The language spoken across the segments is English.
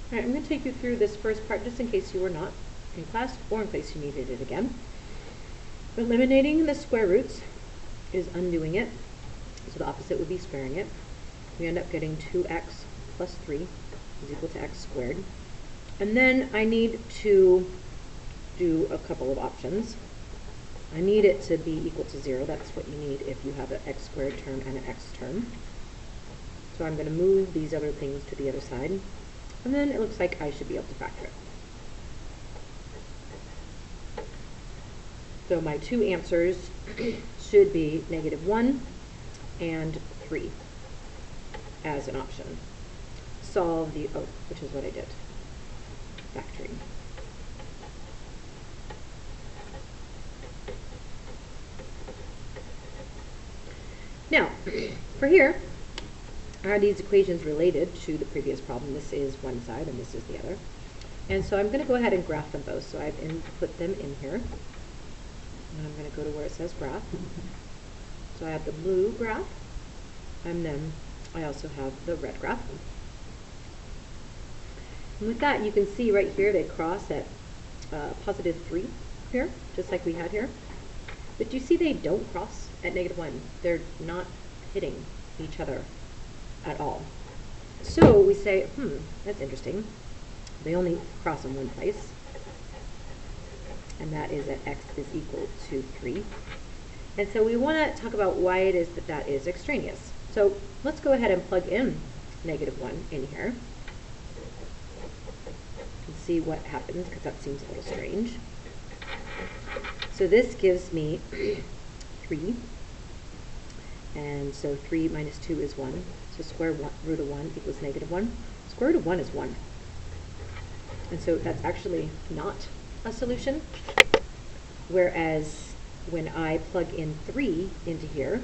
Alright, I'm going to take you through this first part just in case you were not in class or in case you needed it again. Eliminating the square roots is undoing it, so the opposite would be squaring it. We end up getting 2x plus 3 is equal to x squared. And then I need to do a couple of options. I need it to be equal to 0. That's what you need if you have an x squared term and an x term. So I'm going to move these other things to the other side. And then it looks like I should be able to factor it. So my two answers should be -1 and 3 as an option. Solve the, which is what I did, factoring. Now, for here, are these equations related to the previous problem? This is one side and this is the other. And so I'm going to go ahead and graph them both. So I've input them in here. And I'm going to go to where it says graph. So I have the blue graph, and then I also have the red graph. And with that, you can see right here they cross at +3 here, just like we had here. But you see they don't cross at -1. They're not hitting each other at all. So we say, that's interesting. They only cross in one place, and that is at x is equal to 3. And so we want to talk about why it is that that is extraneous. So let's go ahead and plug in -1 in here and see what happens, because that seems a little strange. So this gives me 3. And so 3 minus 2 is 1. So square root of 1 equals -1. Square root of 1 is 1. And so that's actually not a solution. Whereas when I plug in 3 into here,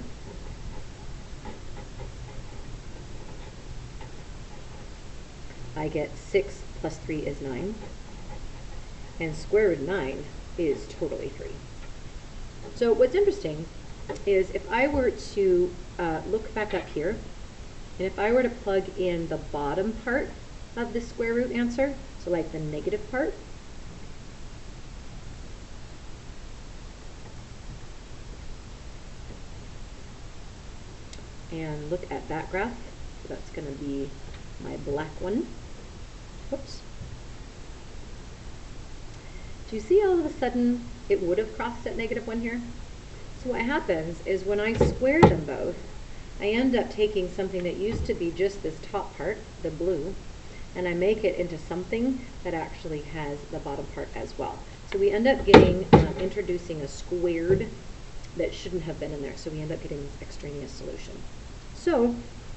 I get 6 plus 3 is 9. And square root of 9 is totally 3. So what's interesting is if I were to look back up here, and if I were to plug in the bottom part of the square root answer, so like the negative part, and look at that graph, so that's going to be my black one. Whoops. Do you see all of a sudden it would have crossed at -1 here? So what happens is when I square them both, I end up taking something that used to be just this top part, the blue, and I make it into something that actually has the bottom part as well. So we end up getting, introducing a squared that shouldn't have been in there. So we end up getting this extraneous solution. So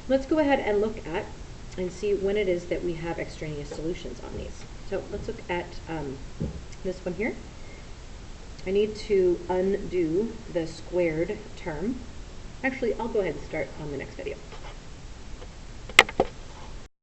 let's go ahead and look at and see when it is that we have extraneous solutions on these. So let's look at this one here. I need to undo the squared term. Actually, I'll go ahead and start on the next video.